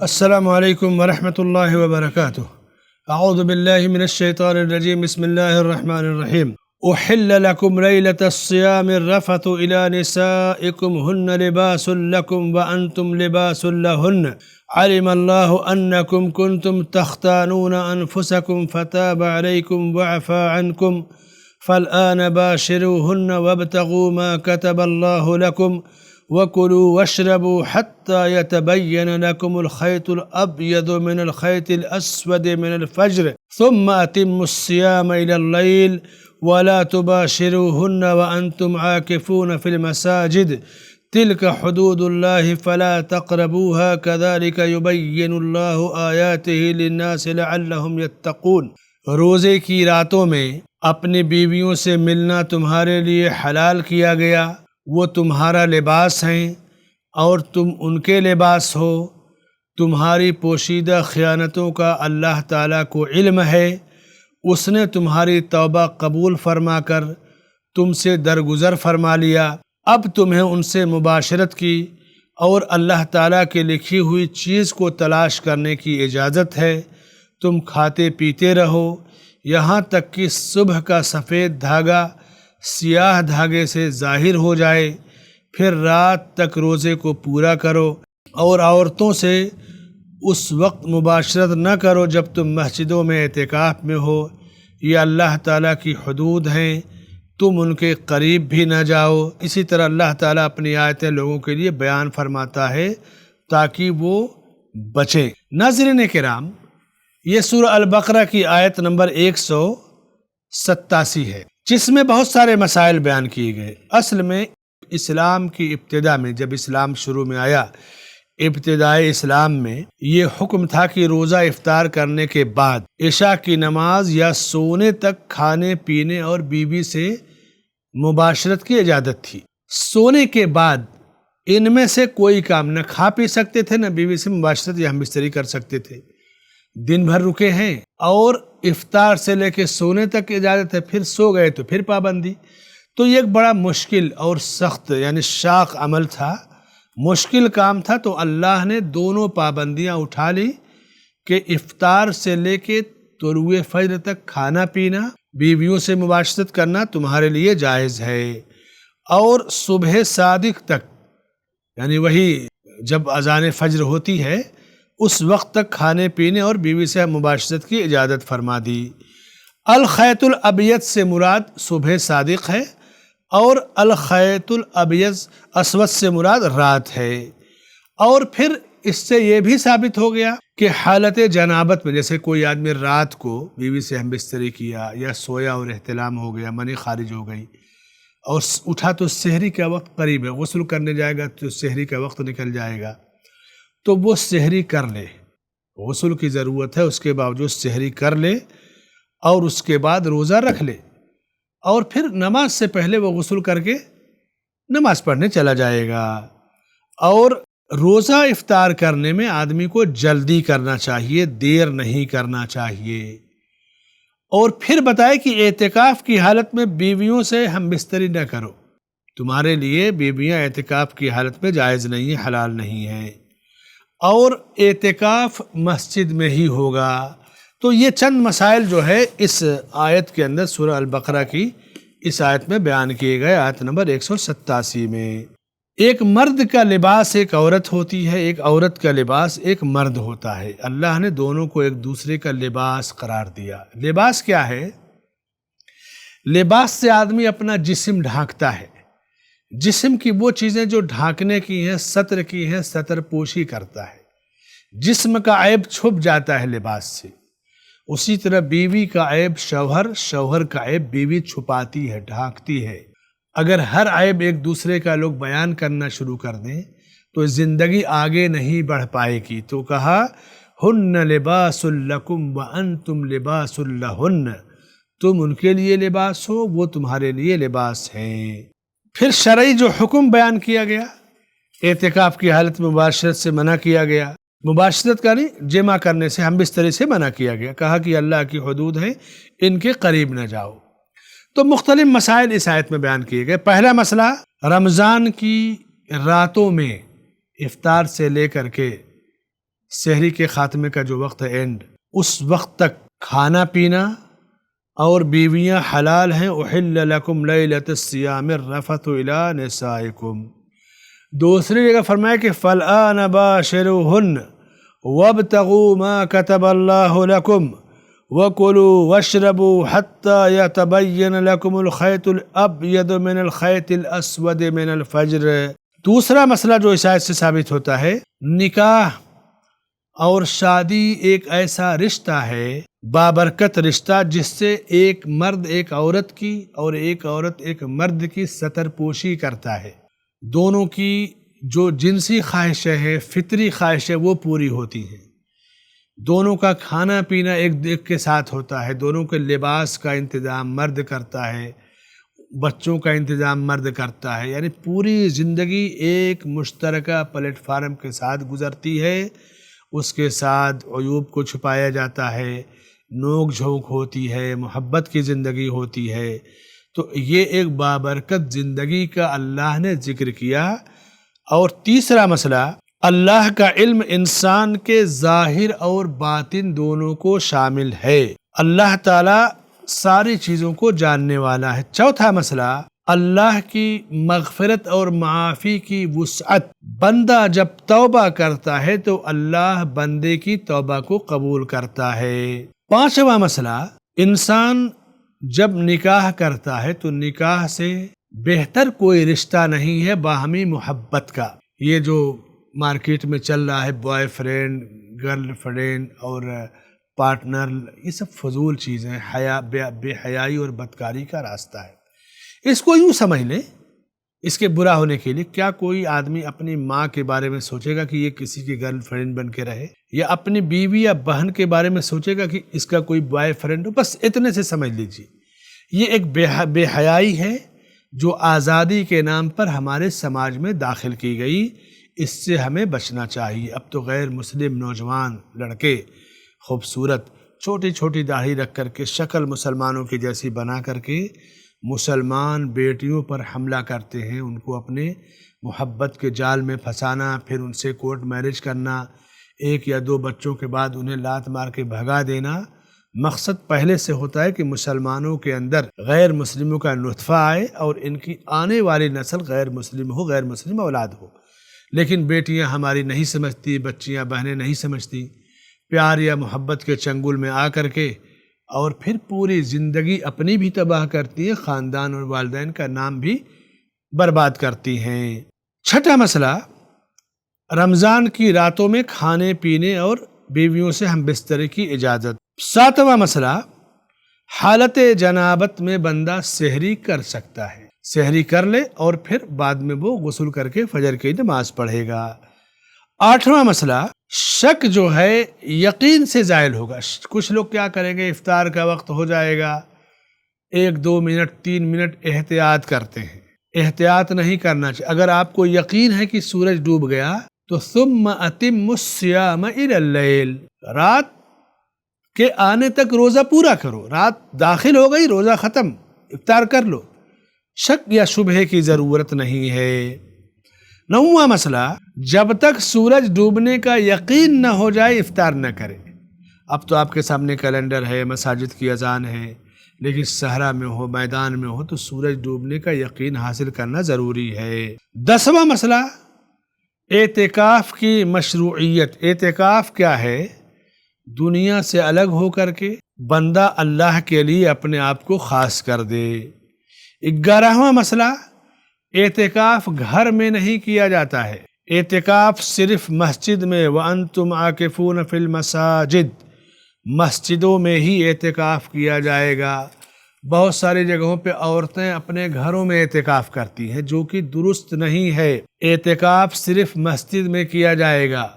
السلام علیکم ورحمۃ اللہ وبرکاتہ۔ اعوذ باللہ من الشیطان الرجیم، بسم اللہ الرحمن الرحیم۔ احل لکم لیلۃ الصیام الرفث الی نسائکم ہن لباس لکم وانتم لباس لہن، علم اللہ انکم کنتم تختانون انفسکم فتاب علیکم وعفا عنکم فالآن باشروہن وابتغوا ما كتب اللہ لکم وَكُلُوا وَاشْرَبُوا حَتَّى يَتَبَيَّنَ لَكُمُ الْخَيْطُ الْأَبْيَضُ مِنَ الْخَيْطِ الْأَسْوَدِ مِنَ الْفَجْرِ ثُمَّ أَتِمُّوا الصِّيَامَ إِلَى اللَّيْلِ وَلَا تُبَاشِرُوهُنَّ وَأَنْتُمْ عَاكِفُونَ فِي الْمَسَاجِدِ تِلْكَ حُدُودُ اللَّهِ فَلَا تَقْرَبُوهَا كَذَلِكَ يُبَيِّنُ اللَّهُ آيَاتِهِ لِلنَّاسِ لَعَلَّهُمْ يَتَّقُونَ۔ روزے کی راتوں میں اپنی بیویوں سے ملنا تمہارے لیے حلال کیا گیا، وہ تمہارا لباس ہیں اور تم ان کے لباس ہو۔ تمہاری پوشیدہ خیانتوں کا اللہ تعالیٰ کو علم ہے، اس نے تمہاری توبہ قبول فرما کر تم سے درگزر فرما لیا۔ اب تمہیں ان سے مباشرت کی اور اللہ تعالیٰ کے لکھی ہوئی چیز کو تلاش کرنے کی اجازت ہے۔ تم کھاتے پیتے رہو یہاں تک کہ صبح کا سفید دھاگا سیاہ دھاگے سے ظاہر ہو جائے، پھر رات تک روزے کو پورا کرو اور عورتوں سے اس وقت مباشرت نہ کرو جب تم مسجدوں میں اعتکاف میں ہو۔ یہ اللہ تعالیٰ کی حدود ہیں، تم ان کے قریب بھی نہ جاؤ۔ اسی طرح اللہ تعالیٰ اپنی آیتیں لوگوں کے لیے بیان فرماتا ہے تاکہ وہ بچیں۔ ناظرین کرام، یہ سورہ البقرہ کی آیت نمبر 187 ہے، جس میں بہت سارے مسائل بیان کیے گئے۔ اصل میں اسلام کی ابتدا میں، جب اسلام شروع میں آیا، ابتدائی اسلام میں یہ حکم تھا کہ روزہ افطار کرنے کے بعد عشاء کی نماز یا سونے تک کھانے پینے اور بیوی سے مباشرت کی اجازت تھی۔ سونے کے بعد ان میں سے کوئی کام نہ کھا پی سکتے تھے، نہ بیوی سے مباشرت یا ہم بستری کر سکتے تھے۔ دن بھر رکے ہیں اور افطار سے لے کے سونے تک اجازت ہے، پھر سو گئے تو پھر پابندی۔ تو یہ ایک بڑا مشکل اور سخت یعنی شاق عمل تھا، مشکل کام تھا، تو اللہ نے دونوں پابندیاں اٹھا لی کہ افطار سے لے کے طلوع فجر تک کھانا پینا، بیویوں سے مباشرت کرنا تمہارے لیے جائز ہے، اور صبح صادق تک یعنی وہی جب اذان فجر ہوتی ہے اس وقت تک کھانے پینے اور بیوی سے مباشرت کی اجازت فرما دی۔ الخیط الابیض سے مراد صبح صادق ہے اور الخیط الابیض اسود سے مراد رات ہے۔ اور پھر اس سے یہ بھی ثابت ہو گیا کہ حالت جنابت میں، جیسے کوئی آدمی رات کو بیوی سے ہم بستری کیا یا سویا اور احتلام ہو گیا، منی خارج ہو گئی اور اٹھا تو سحری کا وقت قریب ہے، غسل کرنے جائے گا تو سحری کا وقت نکل جائے گا، تو وہ سحری کر لے، غسل کی ضرورت ہے، اس کے باوجود سحری کر لے اور اس کے بعد روزہ رکھ لے، اور پھر نماز سے پہلے وہ غسل کر کے نماز پڑھنے چلا جائے گا۔ اور روزہ افطار کرنے میں آدمی کو جلدی کرنا چاہیے، دیر نہیں کرنا چاہیے۔ اور پھر بتائے کہ اعتکاف کی حالت میں بیویوں سے ہم بستری نہ کرو، تمہارے لیے بیویاں اعتکاف کی حالت میں جائز نہیں ہے، حلال نہیں ہے، اور اعتکاف مسجد میں ہی ہوگا۔ تو یہ چند مسائل جو ہے اس آیت کے اندر سورہ البقرہ کی اس آیت میں بیان کیے گئے، آیت نمبر 187 میں۔ ایک مرد کا لباس ایک عورت ہوتی ہے، ایک عورت کا لباس ایک مرد ہوتا ہے۔ اللہ نے دونوں کو ایک دوسرے کا لباس قرار دیا۔ لباس کیا ہے؟ لباس سے آدمی اپنا جسم ڈھانکتا ہے، جسم کی وہ چیزیں جو ڈھانکنے کی ہیں، ستر کی ہیں، ستر پوشی کرتا ہے، جسم کا عیب چھپ جاتا ہے لباس سے۔ اسی طرح بیوی کا عیب شوہر، شوہر کا عیب بیوی چھپاتی ہے، ڈھانکتی ہے۔ اگر ہر عیب ایک دوسرے کا لوگ بیان کرنا شروع کر دیں تو زندگی آگے نہیں بڑھ پائے گی۔ تو کہا ہن لباس لکم وانتم لباس لہن، تم ان کے لیے لباس ہو، وہ تمہارے لیے لباس ہیں۔ پھر شرعی جو حکم بیان کیا گیا، اعتکاف کی حالت میں مباشرت سے منع کیا گیا، مباشرت کا نہیں، جمع کرنے سے، ہم بستری سے منع کیا گیا، کہا کہ اللہ کی حدود ہیں، ان کے قریب نہ جاؤ۔ تو مختلف مسائل اس آیت میں بیان کیے گئے۔ پہلا مسئلہ، رمضان کی راتوں میں افطار سے لے کر کے سحری کے خاتمے کا جو وقت ہے اینڈ، اس وقت تک کھانا پینا اور بیویاں حلال ہیں. احل لکم لیلۃ الصیام الرفث الی نسائکم. دوسری جگہ فرمایا کہ فالآن باشروہن وابتغوا ما كتب اللہ لکم وَكُلُوا وَاشْرَبُوا حَتَّى يَتَبَيَّنَ لَكُمُ الْخَيْطُ الْأَبْيَضُ مِنَ الْخَيْطِ الْأَسْوَدِ مِنَ الْفَجْرِ. دوسرا مسئلہ جو اس آیت سے ثابت ہوتا ہے، نکاح اور شادی ایک ایسا رشتہ ہے، بابرکت رشتہ، جس سے ایک مرد ایک عورت کی اور ایک عورت ایک مرد کی ستر پوشی کرتا ہے. دونوں کی جو جنسی خواہشیں ہیں، فطری خواہشیں، وہ پوری ہوتی ہیں. دونوں کا کھانا پینا ایک کے ساتھ ہوتا ہے. دونوں کے لباس کا انتظام مرد کرتا ہے، بچوں کا انتظام مرد کرتا ہے. یعنی پوری زندگی ایک مشترکہ پلیٹ فارم کے ساتھ گزرتی ہے. اس کے ساتھ عیوب کو چھپایا جاتا ہے، نوک جھونک ہوتی ہے، محبت کی زندگی ہوتی ہے. تو یہ ایک بابرکت زندگی کا اللہ نے ذکر کیا. اور تیسرا مسئلہ، اللہ کا علم انسان کے ظاہر اور باطن دونوں کو شامل ہے. اللہ تعالیٰ ساری چیزوں کو جاننے والا ہے. چوتھا مسئلہ، اللہ کی مغفرت اور معافی کی وسعت. بندہ جب توبہ کرتا ہے تو اللہ بندے کی توبہ کو قبول کرتا ہے. پانچواں مسئلہ، انسان جب نکاح کرتا ہے تو نکاح سے بہتر کوئی رشتہ نہیں ہے باہمی محبت کا. یہ جو مارکیٹ میں چل رہا ہے، بوائے فرینڈ، گرل فرینڈ اور پارٹنر، یہ سب فضول چیزیں، بے حیائی اور بدکاری کا راستہ ہے. اس کو یوں سمجھ لیں، اس کے برا ہونے کے لیے کیا کوئی آدمی اپنی ماں کے بارے میں سوچے گا کہ یہ کسی کی گرل فرینڈ بن کے رہے، یا اپنی بیوی یا بہن کے بارے میں سوچے گا کہ اس کا کوئی بوائے فرینڈ ہو؟ بس اتنے سے سمجھ لیجیے یہ ایک بے حیائی ہے جو آزادی کے نام پر ہمارے سماج میں داخل کی گئی. اس سے ہمیں بچنا چاہیے. اب تو غیر مسلم نوجوان لڑکے خوبصورت چھوٹی چھوٹی داڑھی رکھ کر کے، شکل مسلمانوں کی جیسی بنا کر کے مسلمان بیٹیوں پر حملہ کرتے ہیں، ان کو اپنے محبت کے جال میں پھنسانا، پھر ان سے کورٹ میرج کرنا، ایک یا دو بچوں کے بعد انہیں لات مار کے بھگا دینا. مقصد پہلے سے ہوتا ہے کہ مسلمانوں کے اندر غیر مسلموں کا نطفہ آئے اور ان کی آنے والی نسل غیر مسلم ہو، غیر مسلم اولاد ہو. لیکن بیٹیاں ہماری نہیں سمجھتی، بچیاں بہنیں نہیں سمجھتی، پیار یا محبت کے چنگل میں آ کر کے اور پھر پوری زندگی اپنی بھی تباہ کرتی ہیں، خاندان اور والدین کا نام بھی برباد کرتی ہیں. چھٹا مسئلہ، رمضان کی راتوں میں کھانے پینے اور بیویوں سے ہم بستر کی اجازت. ساتواں مسئلہ، حالت جنابت میں بندہ سحری کر سکتا ہے، سحری کر لے اور پھر بعد میں وہ غسل کر کے فجر کی نماز پڑھے گا. آٹھواں مسئلہ، شک جو ہے یقین سے زائل ہوگا. کچھ لوگ کیا کریں گے، افطار کا وقت ہو جائے گا، 1-2 منٹ 3 منٹ احتیاط کرتے ہیں. احتیاط نہیں کرنا چاہیے. اگر آپ کو یقین ہے کہ سورج ڈوب گیا تو ثم اتم الصیام الی اللیل، رات کے آنے تک روزہ پورا کرو. رات داخل ہو گئی، روزہ ختم، افطار کر لو. شک یا شبہے کی ضرورت نہیں ہے. نوواں مسئلہ، جب تک سورج ڈوبنے کا یقین نہ ہو جائے افطار نہ کرے. اب تو آپ کے سامنے کیلنڈر ہے، مساجد کی اذان ہے، لیکن صحرا میں ہو، میدان میں ہو تو سورج ڈوبنے کا یقین حاصل کرنا ضروری ہے. 10واں مسئلہ، اعتکاف کی مشروعیت. اعتکاف کیا ہے؟ دنیا سے الگ ہو کر کے بندہ اللہ کے لیے اپنے آپ کو خاص کر دے. 11واں مسئلہ، اعتکاف گھر میں نہیں کیا جاتا ہے. اعتکاف صرف مسجد میں، وَأَنْتُمْ عَاكِفُونَ فِي الْمَسَاجِدِ، مسجدوں میں ہی اعتکاف کیا جائے گا. بہت ساری جگہوں پہ عورتیں اپنے گھروں میں اعتکاف کرتی ہیں، جو کہ درست نہیں ہے. اعتکاف صرف مسجد میں کیا جائے گا.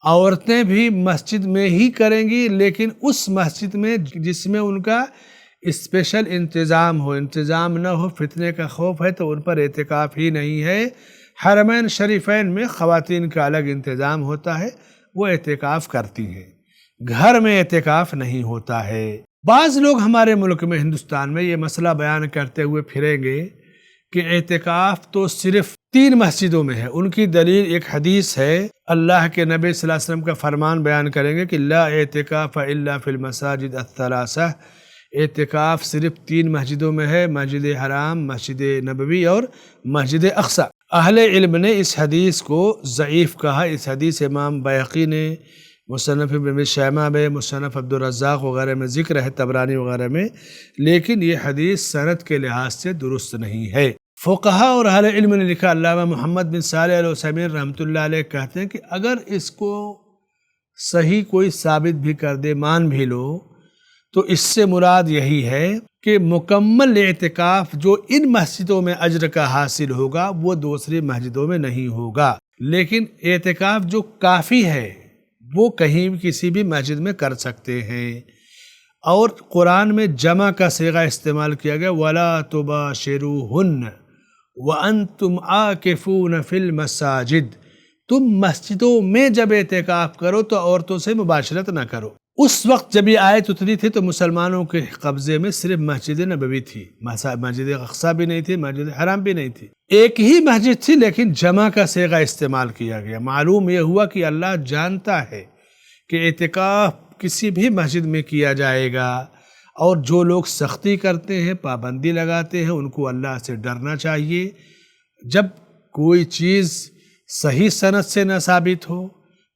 عورتیں بھی مسجد میں ہی کریں گی، لیکن اس مسجد میں جس میں ان کا اسپیشل انتظام ہو. انتظام نہ ہو، فتنے کا خوف ہے تو ان پر اعتکاف ہی نہیں ہے. حرمین شریفین میں خواتین کا الگ انتظام ہوتا ہے، وہ اعتکاف کرتی ہیں. گھر میں اعتکاف نہیں ہوتا ہے. بعض لوگ ہمارے ملک میں، ہندوستان میں، یہ مسئلہ بیان کرتے ہوئے پھریں گے کہ اعتکاف تو صرف 3 مسجدوں میں ہے۔ ان کی دلیل ایک حدیث ہے، اللہ کے نبی صلی اللہ علیہ وسلم کا فرمان بیان کریں گے کہ لا اعتکاف الا فی المساجد الثلاثہ، اعتکاف صرف 3 مسجدوں میں ہے، مسجد حرام، مسجد نبوی اور مسجد اقصی۔ اہل علم نے اس حدیث کو ضعیف کہا۔ اس حدیث امام بیہقی نے مصنف ابن شیبہ میں، مصنف عبدالرزاق وغیرہ میں ذکر ہے، طبرانی وغیرہ میں، لیکن یہ حدیث سند کے لحاظ سے درست نہیں ہے۔ فقہا اور اہل علم نے لکھا، علامہ محمد بن صالح العثیمین رحمۃ اللہ علیہ کہتے ہیں کہ اگر اس کو صحیح کوئی ثابت بھی کر دے، مان بھی لو، تو اس سے مراد یہی ہے کہ مکمل اعتکاف جو ان مسجدوں میں اجر کا حاصل ہوگا وہ دوسری مسجدوں میں نہیں ہوگا، لیکن اعتکاف جو کافی ہے وہ کہیں بھی کسی بھی مسجد میں کر سکتے ہیں۔ اور قرآن میں جمع کا صیغہ استعمال کیا گیا، وَلَا تُبَاشِرُوهُنَّ وَأَنْتُمْ عَاكِفُونَ فِي الْمَسَاجِدِ، تم مسجدوں میں جب اعتکاف کرو تو عورتوں سے مباشرت نہ کرو۔ اس وقت جب یہ آیت اتری تھی تو مسلمانوں کے قبضے میں صرف مسجد نبوی تھی، مسجد اقصی بھی نہیں تھی، مسجد حرام بھی نہیں تھی، ایک ہی مسجد تھی، لیکن جمع کا صیغہ استعمال کیا گیا۔ معلوم یہ ہوا کہ اللہ جانتا ہے کہ اعتکاف کسی بھی مسجد میں کیا جائے گا، اور جو لوگ سختی کرتے ہیں، پابندی لگاتے ہیں، ان کو اللہ سے ڈرنا چاہیے۔ جب کوئی چیز صحیح سند سے نہ ثابت ہو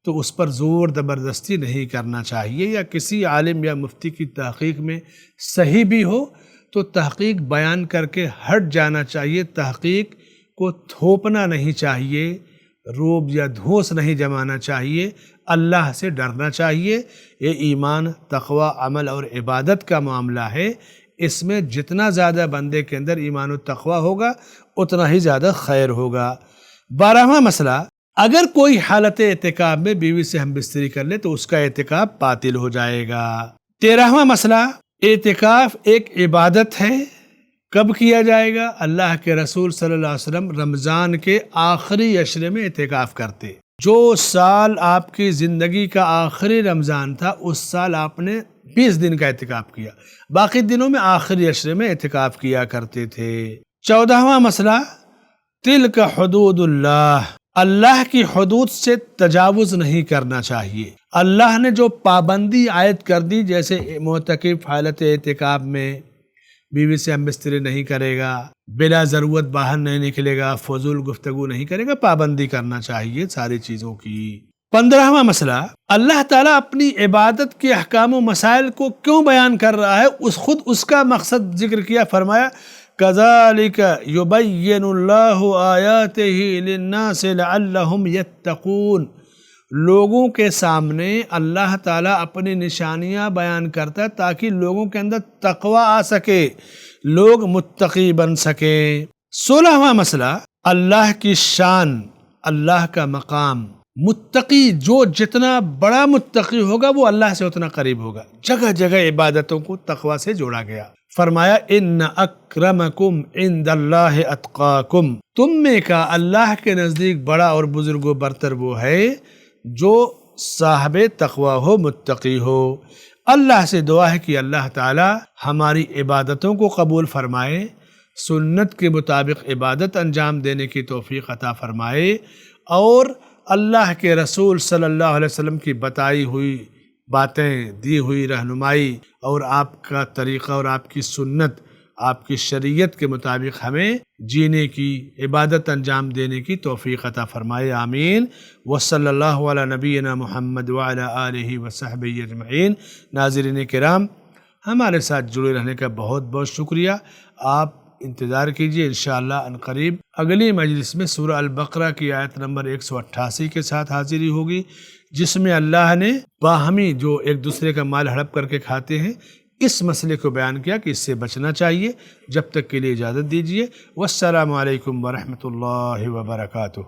تو اس پر زور زبردستی نہیں کرنا چاہیے، یا کسی عالم یا مفتی کی تحقیق میں صحیح بھی ہو تو تحقیق بیان کر کے ہٹ جانا چاہیے، تحقیق کو تھوپنا نہیں چاہیے، روب یا دھوس نہیں جمانا چاہیے، اللہ سے ڈرنا چاہیے۔ یہ ایمان، تقوی، عمل اور عبادت کا معاملہ ہے، اس میں جتنا زیادہ بندے کے اندر ایمان و تقوی ہوگا اتنا ہی زیادہ خیر ہوگا۔ 12واں مسئلہ، اگر کوئی حالت اعتکاف میں بیوی سے ہم بستری کر لے تو اس کا اعتکاف باطل ہو جائے گا۔ 13واں مسئلہ، اعتکاف ایک عبادت ہے، کب کیا جائے گا؟ اللہ کے رسول صلی اللہ علیہ وسلم رمضان کے آخری عشرے میں اعتکاف کرتے۔ جو سال آپ کی زندگی کا آخری رمضان تھا اس سال آپ نے 20 دن کا اعتکاف کیا، باقی دنوں میں آخری عشرے میں اعتکاف کیا کرتے تھے۔ 14واں مسئلہ، تلک حدود اللہ، اللہ کی حدود سے تجاوز نہیں کرنا چاہیے۔ اللہ نے جو پابندی عائد کر دی، جیسے معتکف حالت اعتکاف میں بیوی سے ہم بستری نہیں کرے گا، بلا ضرورت باہر نہیں نکلے گا، فضول گفتگو نہیں کرے گا، پابندی کرنا چاہیے ساری چیزوں کی۔ 15واں مسئلہ، اللہ تعالیٰ اپنی عبادت کے احکام و مسائل کو کیوں بیان کر رہا ہے، خود اس کا مقصد ذکر کیا، فرمایا كَذَلِكَ يُبَيِّنُ اللَّهُ آيَاتِهِ لِلنَّاسِ لَعَلَّهُمْ يَتَّقُونَ، لوگوں کے سامنے اللہ تعالیٰ اپنی نشانیاں بیان کرتا ہے تاکہ لوگوں کے اندر تقوی آ سکے، لوگ متقی بن سکیں۔ 16واں مسئلہ، اللہ کی شان، اللہ کا مقام۔ متقی جو جتنا بڑا متقی ہوگا وہ اللہ سے اتنا قریب ہوگا۔ جگہ جگہ عبادتوں کو تقوی سے جوڑا گیا۔ فرمایا ان اکرمکم عند اللہ اتقاکم، تم میں کا اللہ کے نزدیک بڑا اور بزرگ و برتر وہ ہے جو صاحب تقوی ہو، متقی ہو۔ اللہ سے دعا ہے کہ اللہ تعالی ہماری عبادتوں کو قبول فرمائے، سنت کے مطابق عبادت انجام دینے کی توفیق عطا فرمائے، اور اللہ کے رسول صلی اللہ علیہ وسلم کی بتائی ہوئی باتیں، دی ہوئی رہنمائی اور آپ کا طریقہ اور آپ کی سنت، آپ کی شریعت کے مطابق ہمیں جینے کی، عبادت انجام دینے کی توفیق عطا فرمائے، آمین۔ وصلی اللہ علی نبینا محمد وعلی آلہ وصحبہ اجمعین۔ ناظرین کرام، ہمارے ساتھ جڑے رہنے کا بہت بہت شکریہ۔ آپ انتظار کیجئے، انشاءاللہ عنقریب اگلی مجلس میں سورہ البقرہ کی آیت نمبر 188 کے ساتھ حاضری ہوگی، جس میں اللہ نے باہمی جو ایک دوسرے کا مال ہڑپ کر کے کھاتے ہیں اس مسئلے کو بیان کیا کہ اس سے بچنا چاہیے۔ جب تک کے لیے اجازت دیجیے، والسلام علیکم ورحمۃ اللہ وبرکاتہ۔